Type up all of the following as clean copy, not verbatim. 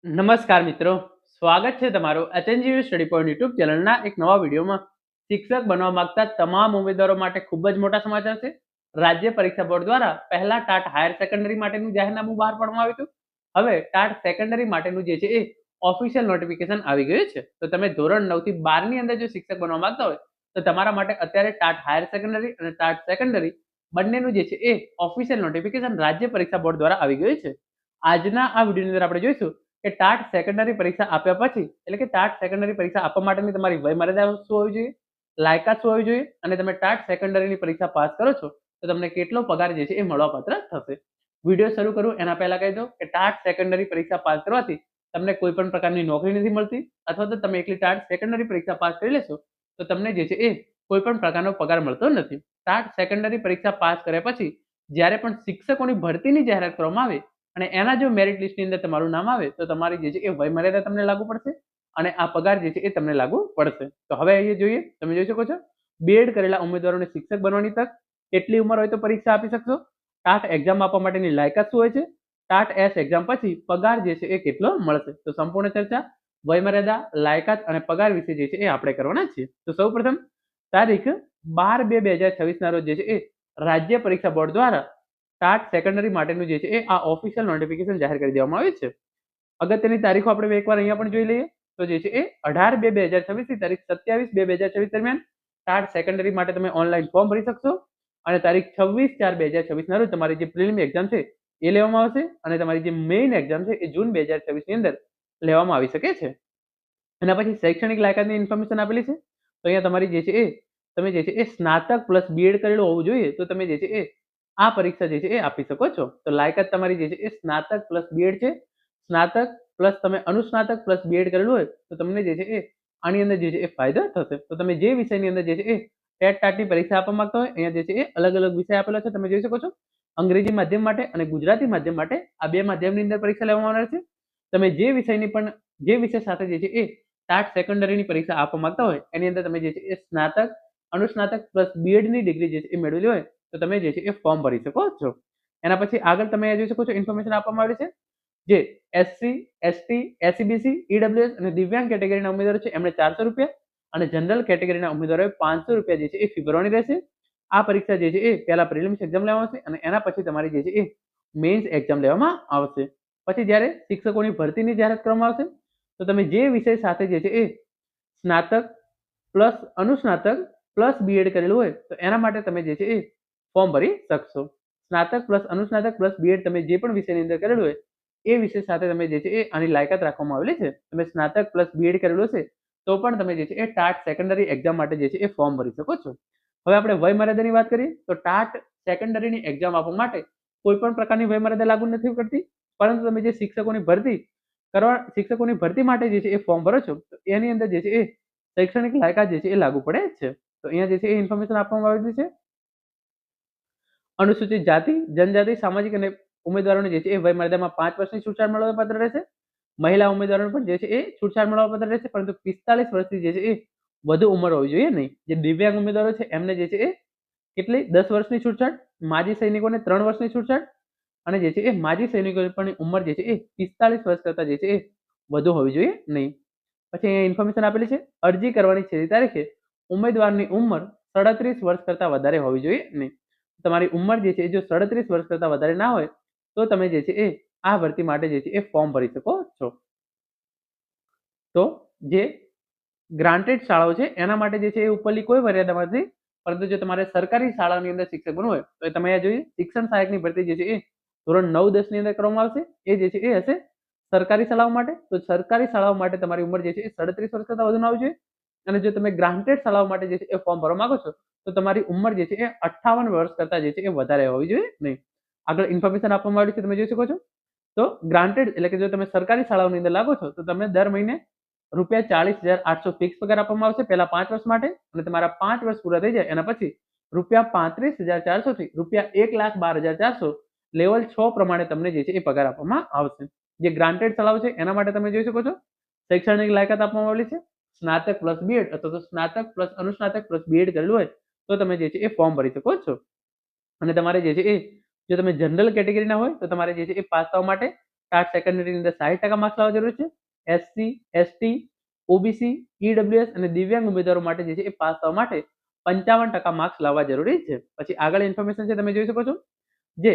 નમસ્કાર મિત્રો, સ્વાગત છે તમારું એચએનજીયુ સ્ટડી પોઈન્ટ યુટ્યુબ ચેનલના એક નવા વિડીયોમાં. શિક્ષક બનવા માંગતા તમામ ઉમેદવારો માટે ખૂબ જ મોટા સમાચાર છે. રાજ્ય પરીક્ષા બોર્ડ દ્વારા પહેલા ટાટ હાયર સેકન્ડરી માટેનું જાહેરનામું બહાર પાડવામાં આવ્યું હતું. હવે ટાટ સેકન્ડરી માટેનું જે છે એ ઓફિશિયલ નોટિફિકેશન આવી ગયું છે. તો તમે ધોરણ 9 થી 12 ની અંદર જો શિક્ષક બનવા માંગતા હોય તો તમારા માટે અત્યારે ટાટ હાયર સેકન્ડરી અને ટાટ સેકન્ડરી બંનેનું જે છે એ ઓફિશિયલ નોટિફિકેશન રાજ્ય પરીક્ષા બોર્ડ દ્વારા આવી ગયું છે. આજના આ વિડીયોની અંદર આપણે જોઈશું કે ટાટ સેકન્ડરી પરીક્ષા આપ્યા પછી એટલે કે ટાટ સેકન્ડરી પરીક્ષા આપવા માટેની તમારી વયમર્યાદા શું હોવી જોઈએ, લાયકાત શું હોવી જોઈએ અને તમે ટાટ સેકન્ડરીની પરીક્ષા પાસ કરો છો તો તમને કેટલો પગાર જે છે એ મળવાપાત્ર થશે. વિડીયો શરૂ કરું એના પહેલા કહી દઉં કે ટાટ સેકન્ડરી પરીક્ષા પાસ કરવાથી તમને કોઈ પણ પ્રકારની નોકરી નથી મળતી, અથવા તો તમે એકલી ટાટ સેકન્ડરી પરીક્ષા પાસ કરી લેશો તો તમને જે છે એ કોઈ પણ પ્રકારનો પગાર મળતો નથી. ટાટ સેકન્ડરી પરીક્ષા પાસ કર્યા પછી જ્યારે પણ શિક્ષકોની ભરતીની જાહેરાત કરવામાં આવે અને એના જો મેરિટ લિસ્ટની અંદર તમારું નામ આવે તો તમારી જે છે એ વયમર્યાદા તમને લાગુ પડશે અને આ પગાર જે છે એ તમને લાગુ પડશે. તો હવે અહીંયા જોઈએ, તમે જોઈ શકો છો બીએડ કરેલા ઉમેદવારોને શિક્ષક બનવાની તક. કેટલી ઉંમર હોય તો પરીક્ષા આપી શકશો, ટાટ એક્ઝામ આપવા માટેની લાયકાત શું હોય છે, ટાટ એસ એક્ઝામ પછી પગાર જે છે એ કેટલો મળશે. તો સંપૂર્ણ ચર્ચા વયમર્યાદા, લાયકાત અને પગાર વિશે જે છે એ આપણે કરવાના છીએ. તો સૌપ્રથમ તારીખ 12/2/2026 ના રોજ જે છે એ રાજ્ય પરીક્ષા બોર્ડ દ્વારા ટાટ સેકન્ડરી માટેનું જે છે એ આ ઓફિશિયલ નોટિફિકેશન જાહેર કરી દેવામાં આવ્યું છે. અગત્યની તારીખો આપણે એકવાર અહીંયા પણ જોઈ લઈએ તો જે છે એ 18/2/2026 થી તારીખ 27/2/2026 દરમિયાન ટાટ સેકન્ડરી માટે તમે ઓનલાઈન ફોર્મ ભરી શકશો અને તારીખ 26/4/2026 ના રોજ તમારી જે પ્રિલિમ એક્ઝામ છે એ લેવામાં આવશે અને તમારી જે મેઇન એક્ઝામ છે એ જૂન 2026 ની અંદર લેવામાં આવી શકે છે. એના પછી શૈક્ષણિક લાયકાતની ઇન્ફોર્મેશન આપેલી છે. તો અહીંયા તમારી જે છે એ તમે જે છે એ સ્નાતક પ્લસ બીએડ કરેલું હોવું જોઈએ તો તમે જે છે એ આ પરીક્ષા જે છે એ આપી શકો છો. તો લાયકાત તમારી જે છે એ સ્નાતક પ્લસ બીએડ છે. સ્નાતક પ્લસ તમે અનુસ્નાતક પ્લસ બીએડ કરેલું હોય તો તમને જે છે એ આની અંદર જે છે એ ફાયદો થશે. તો તમે જે વિષયની અંદર જે છે એ ટેટ ટાટની પરીક્ષા આપવા માંગતા હોય અહીંયા જે છે એ અલગ અલગ વિષય આપેલો છે, તમે જોઈ શકો છો. અંગ્રેજી માધ્યમ માટે અને ગુજરાતી માધ્યમ માટે આ બે માધ્યમની અંદર પરીક્ષા લેવામાં આવનાર છે. તમે જે વિષયની પણ જે વિષય સાથે જે છે એ ટાટ સેકન્ડરીની પરીક્ષા આપવા માંગતા હોય એની અંદર તમે જે છે એ સ્નાતક, અનુસ્નાતક પ્લસ બીએડની ડિગ્રી જે છે એ મેળવેલી હોય તો તમે જે છે એ ફોર્મ ભરી શકો છો. એના પછી આગળ તમે જોઈ શકો છો ઇન્ફોર્મેશન આપવામાં આવી છે. જે એસસી, એસટી, એસસીબીસી, ઈડબ્લ્યુએસ અને દિવ્યાંગ કેટેગરીના ઉમેદવારો છે એમણે ₹400 અને જનરલ કેટેગરીના ઉમેદવારોએ ₹500 જે છે એ ફી ભરવાની રહેશે. આ પરીક્ષા જે છે એ પહેલા પ્રિલિમ્સ એક્ઝામ લેવામાં આવશે અને એના પછી તમારી જે છે એ મેઇન્સ એક્ઝામ લેવામાં આવશે. પછી જ્યારે શિક્ષકોની ભરતીની જાહેરાત કરવામાં આવશે તો તમે જે વિષય સાથે જે છે એ સ્નાતક પ્લસ અનુસ્નાતક પ્લસ બીએડ કરેલું હોય તો એના માટે તમે જે છે એ ફોર્મ ભરી શકશો. સ્નાતક પ્લસ અનુસ્નાતક પ્લસ બીએડ તમે જે પણ વિષયની અંદર કરેલું હોય એ વિષય સાથે તમે જે છે એ આની લાયકાત રાખવામાં આવેલી છે. તમે સ્નાતક પ્લસ બીએડ કરેલું હશે તો પણ તમે જે છે એ ટાટ સેકન્ડરી એક્ઝામ માટે જે છે એ ફોર્મ ભરી શકો છો. હવે આપણે વયમર્યાદાની વાત કરીએ તો ટાટ સેકન્ડરીની એક્ઝામ આપવા માટે કોઈ પણ પ્રકારની વયમર્યાદા લાગુ નથી પડતી, પરંતુ તમે જે શિક્ષકોની ભરતી માટે જે છે એ ફોર્મ ભરો છો તો એની અંદર જે છે એ શૈક્ષણિક લાયકાત જે છે એ લાગુ પડે છે. તો અહીંયા જે છે એ ઇન્ફોર્મેશન આપવામાં આવેલી છે. અનુસૂચિત જાતિ, જનજાતિ, સામાજિક અને ઉમેદવારોને જે છે એ વયમર્યાદામાં 5 વર્ષની છૂટછાટ મળવાપાત્ર રહેશે. મહિલા ઉમેદવારોને પણ જે છે એ છૂટછાટ મળવાપાત્ર રહેશે, પરંતુ 45 વર્ષથી જે છે એ વધુ ઉંમર હોવી જોઈએ નહીં. જે દિવ્યાંગ ઉમેદવારો છે એમને જે છે એ કેટલી 10 વર્ષની છૂટછાટ, માજી સૈનિકોને 3 વર્ષની છૂટછાટ અને જે છે એ માજી સૈનિકોની પણ ઉંમર જે છે એ 45 વર્ષ કરતા જે છે એ વધુ હોવી જોઈએ નહીં. પછી અહીંયા ઇન્ફોર્મેશન આપેલી છે. અરજી કરવાની છેલ્લી તારીખે ઉમેદવારની ઉંમર 37 વર્ષ કરતા વધારે હોવી જોઈએ નહીં. તમારી ઉંમર જે છે એ જો 37 વર્ષ કરતા વધારે ના હોય તો તમે જે છે એ આ ભરતી માટે જે છે એ ફોર્મ ભરી શકો છો. તો જે ગ્રાન્ટેડ શાળાઓ છે એના માટે જે છે એ ઉપરની કોઈ મર્યાદા નથી, પરંતુ જો તમારે સરકારી શાળાની અંદર શિક્ષક બનવું હોય તો તમે અહીંયા જોઈએ શિક્ષણ સહાયકની ભરતી જે છે એ ધોરણ 9-10 ની અંદર કરવામાં આવશે. એ જે છે એ હશે સરકારી શાળાઓ માટે. તો સરકારી શાળાઓ માટે તમારી ઉંમર જે છે એ 37 વર્ષ કરતા વધુ ના હોવી જોઈએ. અને જો તમે ગ્રાન્ટેડ શાળાઓ માટે જે છે એ ફોર્મ ભરવા માંગો છો તો તમારી ઉંમર જે છે એ 58 વર્ષ કરતા જે છે એ વધારે હોવી જોઈએ નહીં. આગળ ઇન્ફોર્મેશન આપવામાં આવી છે, તમે જોઈ શકો છો. તો ગ્રાન્ટેડ એટલે કે જો તમે સરકારી શાળાઓની અંદર લાગો છો તો તમને દર મહિને ₹40,800 ફિક્સ પગાર આપવામાં આવશે પહેલા 5 વર્ષ માટે, અને તમારા 5 વર્ષ પૂરા થઈ જાય એના પછી ₹35,400 થી ₹1,12,400 લેવલ 6 પ્રમાણે તમને જે છે એ પગાર આપવામાં આવશે. જે ગ્રાન્ટેડ શાળાઓ છે એના માટે તમે જોઈ શકો છો શૈક્ષણિક લાયકાત આપવામાં આવેલી છે. સ્નાતક પ્લસ બીએડ અથવા તો સ્નાતક પ્લસ અનુસ્નાતક પ્લસ બીએડ કરેલું હોય તો તમે જે છે એ ફોર્મ ભરી શકો છો. અને તમારે જે છે એ જો તમે જનરલ કેટેગરીના હોય તો તમારે જે છે એ પાસ થવા માટે ટાટ સેકન્ડરીની અંદર 60% માર્ક્સ લાવવા જરૂરી છે. એસસી, એસટી, ઓબીસી, ઈડબ્લ્યુએસ અને દિવ્યાંગ ઉમેદવારો માટે જે છે એ પાસ થવા માટે 55% માર્ક્સ લાવવા જરૂરી છે. પછી આગળ ઇન્ફોર્મેશન છે તમે જોઈ શકો છો, જે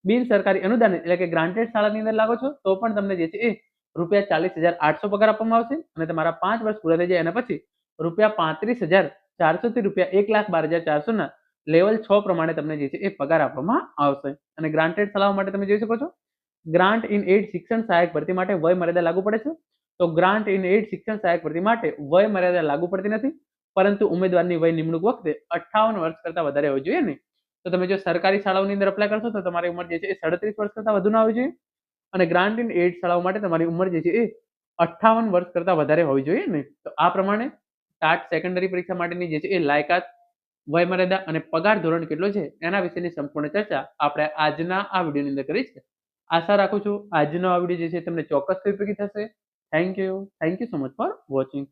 બિન સરકારી અનુદાનિત એટલે કે ગ્રાન્ટેડ શાળાની અંદર લાગો છો તો પણ તમને જે છે એ ₹40,800 પગાર આપવામાં આવશે અને તમારા 5 વર્ષ પૂરા થઈ જાય એના પછી ₹35,400 થી ₹1,12,400 ના લેવલ 6 પ્રમાણે તમને જે છે એ પગાર આપવામાં આવશે. અને ગ્રાન્ટેડ શાળાઓ માટે તમે જોઈ શકો છો, ગ્રાન્ટ ઇન એડ શિક્ષણ સહાયક ભરતી માટે વય મર્યાદા લાગુ પડે છે. તો ગ્રાન્ટ ઇન એડ શિક્ષણ સહાયક ભરતી માટે વય મર્યાદા લાગુ પડતી નથી, પરંતુ ઉમેદવારની વય નિમણૂક વખતે 58 વર્ષ કરતાં વધારે હોવી જોઈએ નહીં. તો તમે જો સરકારી શાળાઓની અંદર અપ્લાય કરશો તો તમારી ઉંમર જે છે એ 37 વર્ષ કરતાં વધુ ના હોવી જોઈએ અને ગ્રાન્ટ ઇન એડ શાળાઓ માટે તમારી ઉંમર જે છે એ 58 વર્ષ કરતાં વધારે હોવી જોઈએ નહીં. તો આ પ્રમાણે ટાટ સેકન્ડરી પરીક્ષા માટેની જે છે એ લાયકાત, વયમર્યાદા અને પગાર ધોરણ કેટલો છે એના વિશેની સંપૂર્ણ ચર્ચા આપણે આજના આ વિડીયોની અંદર કરી છે. આશા રાખું છું આજનો આ વિડીયો જે છે તમને ચોક્કસથી ઉપયોગી થશે. Thank you so much for watching.